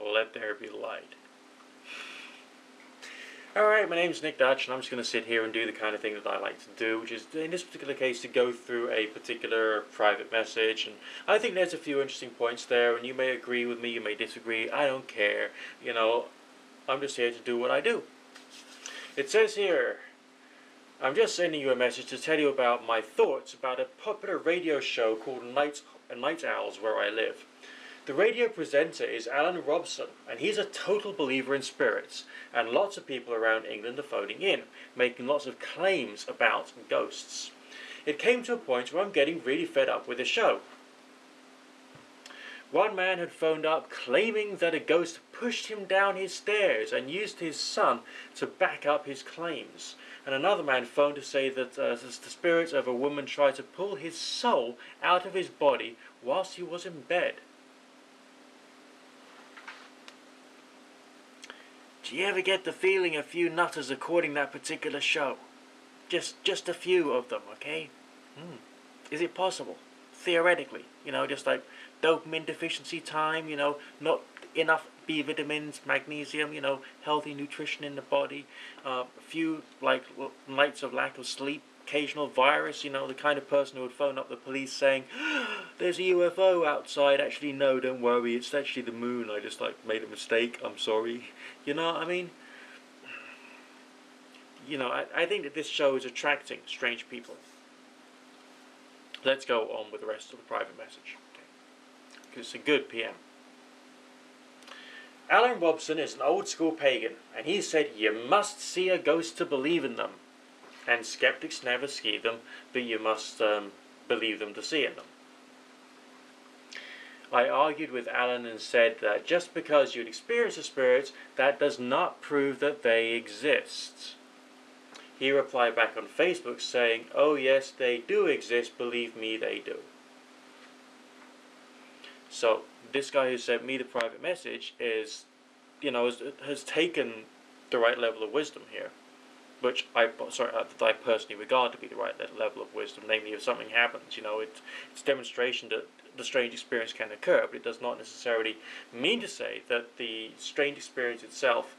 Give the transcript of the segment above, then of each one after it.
or let there be light. Alright, my name's Nick Dutch, and I'm just going to sit here and do the kind of thing that I like to do, which is, in this particular case, to go through a particular private message. And I think there's a few interesting points there, and you may agree with me, you may disagree, I don't care. You know, I'm just here to do what I do. It says here, I'm just sending you a message to tell you about my thoughts about a popular radio show called Night Owls Where I Live. The radio presenter is Alan Robson, and he's a total believer in spirits, and lots of people around England are phoning in, making lots of claims about ghosts. It came to a point where I'm getting really fed up with the show. One man had phoned up claiming that a ghost pushed him down his stairs and used his son to back up his claims. And another man phoned to say that the spirit of a woman tried to pull his soul out of his body whilst he was in bed. Do you ever get the feeling a few nutters are courting that particular show? Just a few of them, okay? Is it possible? Theoretically, you know, just like dopamine deficiency time, you know, not enough B vitamins, magnesium, you know, healthy nutrition in the body, a few like nights of lack of sleep, occasional virus, you know, the kind of person who would phone up the police saying, there's a UFO outside. Actually, no, don't worry, it's actually the moon. I just made a mistake, I'm sorry. You know what I mean? You know, I think that this show is attracting strange people. Let's go on with the rest of the private message. Because it's a good PM. Alan Robson is an old school pagan, and he said you must see a ghost to believe in them. And skeptics never see them, but you must believe them to see in them. I argued with Alan and said that just because you'd experience a spirit, that does not prove that they exist. He replied back on Facebook saying, oh yes, they do exist, believe me, they do. So, this guy who sent me the private message is, you know, has taken the right level of wisdom here. Which I personally regard to be the right level of wisdom. Namely, if something happens, you know, it's demonstration that the strange experience can occur, but it does not necessarily mean to say that the strange experience itself,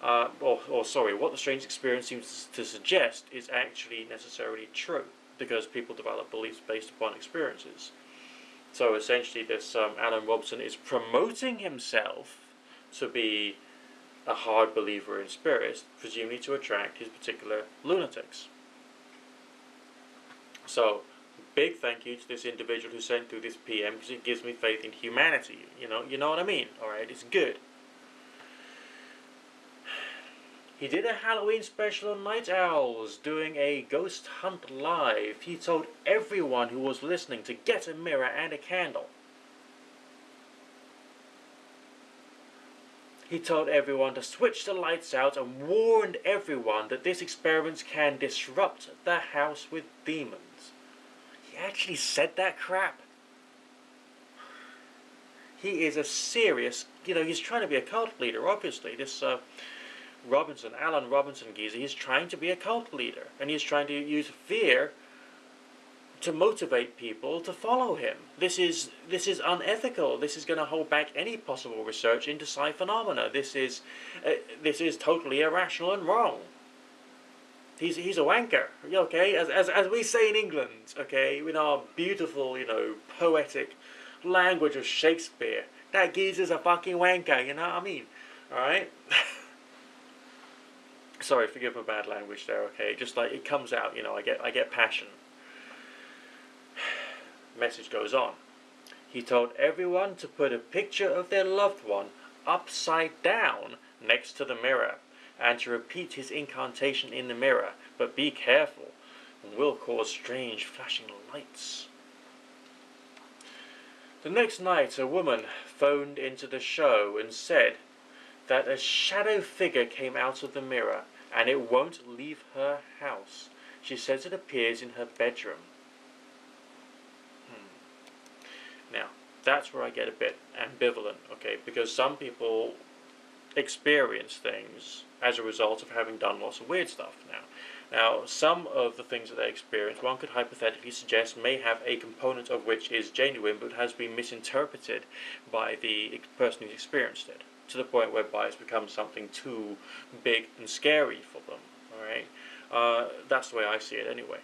what the strange experience seems to suggest is actually necessarily true, because people develop beliefs based upon experiences. So essentially, this Alan Robson is promoting himself to be a hard believer in spirits, presumably to attract his particular lunatics. So, big thank you to this individual who sent through this PM, because it gives me faith in humanity. You know what I mean? Alright, it's good. He did a Halloween special on Night Owls, doing a ghost hunt live. He told everyone who was listening to get a mirror and a candle. He told everyone to switch the lights out and warned everyone that this experiment can disrupt the house with demons. He actually said that crap. He is a serious, you know, he's trying to be a cult leader, obviously. This Alan Robinson geezer, he's trying to be a cult leader. And he's trying to use fear to motivate people to follow him. This is unethical. This is going to hold back any possible research into psi phenomena. This is totally irrational and wrong. He's a wanker, okay? As we say in England, okay, in our beautiful, you know, poetic language of Shakespeare. That geezer's a fucking wanker, you know what I mean? Alright? Sorry, forgive my bad language there, okay? Just like it comes out, you know, I get passion. Message goes on. He told everyone to put a picture of their loved one upside down next to the mirror, and to repeat his incantation in the mirror, but be careful, and will cause strange flashing lights. The next night, a woman phoned into the show and said that a shadow figure came out of the mirror, and it won't leave her house. She says it appears in her bedroom. Now, that's where I get a bit ambivalent, okay, because some people experience things as a result of having done lots of weird stuff. Now, some of the things that they experience, one could hypothetically suggest, may have a component of which is genuine, but has been misinterpreted by the person who's experienced it to the point whereby it's become something too big and scary for them. All right, that's the way I see it anyway,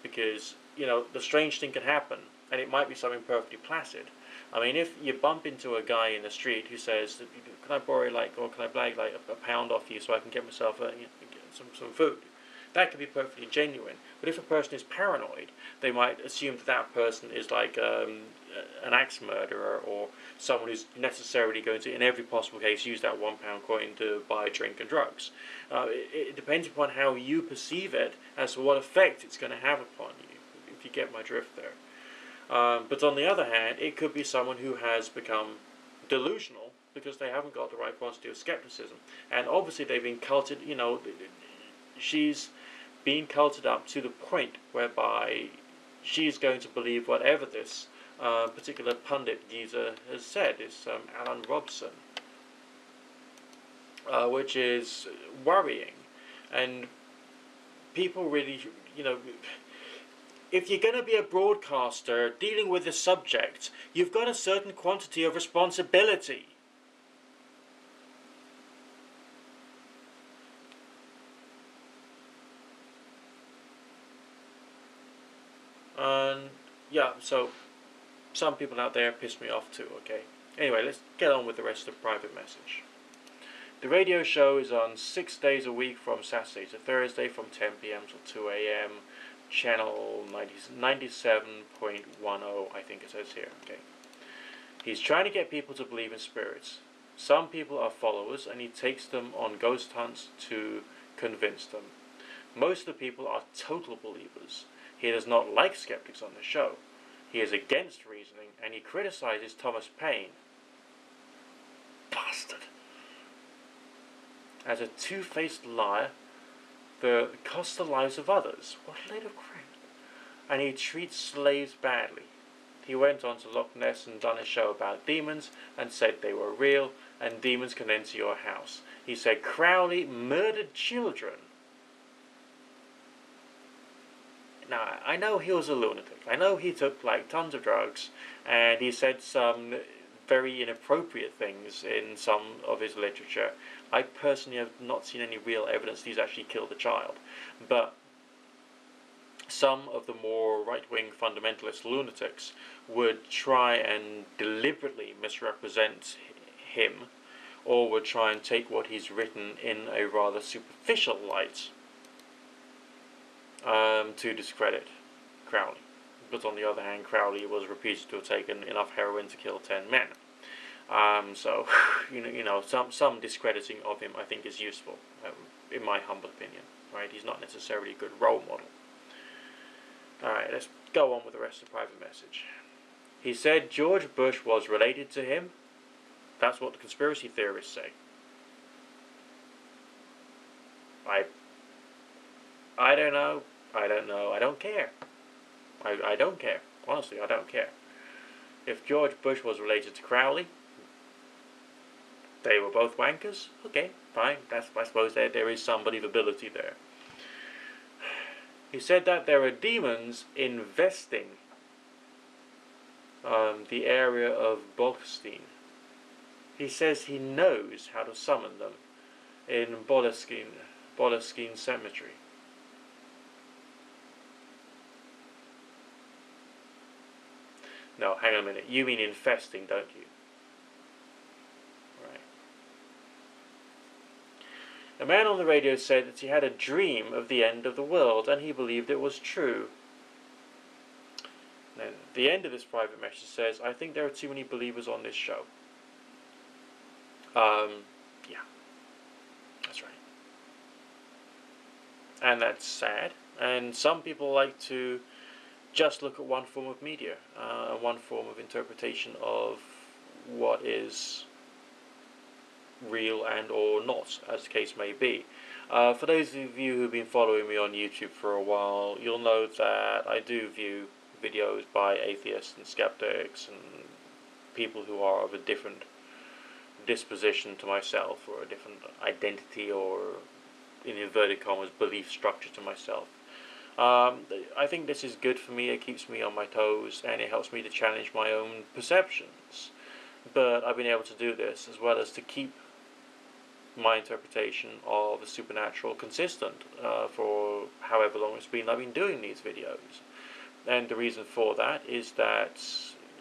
because the strange thing can happen, and it might be something perfectly placid. I mean, if you bump into a guy in the street who says, "Can I borrow or can I blag a pound off you so I can get myself some food?" That could be perfectly genuine. But if a person is paranoid, they might assume that person is like an axe murderer, or someone who's necessarily going to, in every possible case, use that £1 coin to buy drink and drugs. It depends upon how you perceive it as to what effect it's going to have upon you, if you get my drift there. But on the other hand, it could be someone who has become delusional because they haven't got the right quantity of skepticism. And obviously they've been culted, she's been culted up to the point whereby she's going to believe whatever this particular pundit geezer has said. It's Alan Robson, which is worrying. And people really, if you're going to be a broadcaster dealing with the subject, you've got a certain quantity of responsibility. And yeah, so some people out there piss me off too, okay? Anyway, let's get on with the rest of the private message. The radio show is on 6 days a week from Saturday to Thursday from 10 p.m. till 2 a.m. Channel 97.10, I think it says here, okay? He's trying to get people to believe in spirits. Some people are followers and he takes them on ghost hunts to convince them. Most of the people are total believers. He does not like skeptics on the show. He is against reasoning, and he criticizes Thomas Paine. Bastard. As a two-faced liar that costs the lives of others. What a load of crap. And he treats slaves badly. He went on to Loch Ness and done a show about demons and said they were real and demons can enter your house. He said Crowley murdered children. Now, I know he was a lunatic. I know he took tons of drugs, and he said some very inappropriate things in some of his literature. I personally have not seen any real evidence he's actually killed a child. But some of the more right-wing fundamentalist lunatics would try and deliberately misrepresent him, or would try and take what he's written in a rather superficial light to discredit Crowley. But on the other hand, Crowley was reputed to have taken enough heroin to kill 10 men. So, some discrediting of him I think is useful, in my humble opinion. Right? He's not necessarily a good role model. Alright, let's go on with the rest of the private message. He said George Bush was related to him. That's what the conspiracy theorists say. I don't know. I don't care. I don't care. Honestly, I don't care. If George Bush was related to Crowley, they were both wankers. Okay, fine. I suppose there is some believability there. He said that there are demons investing the area of Bolkestein. He says he knows how to summon them in Boleskine Cemetery. No, hang on a minute. You mean infesting, don't you? Right. A man on the radio said that he had a dream of the end of the world, and he believed it was true. Then the end of this private message says, I think there are too many believers on this show. Yeah. That's right. And that's sad. And some people like to just look at one form of media, one form of interpretation of what is real and or not, as the case may be. For those of you who've been following me on YouTube for a while, you'll know that I do view videos by atheists and skeptics and people who are of a different disposition to myself, or a different identity, or in inverted commas belief structure to myself. I think this is good for me. It keeps me on my toes and it helps me to challenge my own perceptions. But I've been able to do this as well as to keep my interpretation of the supernatural consistent for however long it's been I've been doing these videos. And the reason for that is that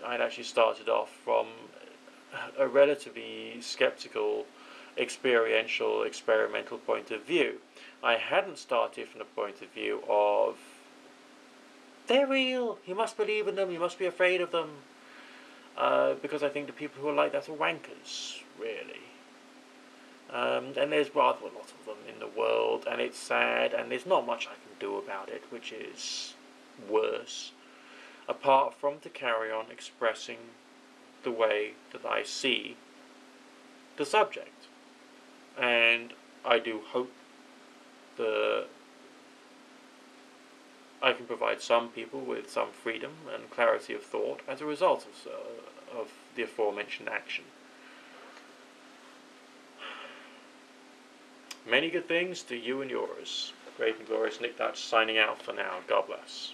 I'd actually started off from a relatively skeptical, experiential, experimental point of view. I hadn't started from the point of view of, they're real, you must believe in them, you must be afraid of them, because I think the people who are like that are wankers, really. And there's rather a lot of them in the world, and it's sad, and there's not much I can do about it, which is worse, apart from to carry on expressing the way that I see the subject. And I do hope that I can provide some people with some freedom and clarity of thought as a result of the aforementioned action. Many good things to you and yours. Great and glorious Nick Dutch signing out for now. God bless.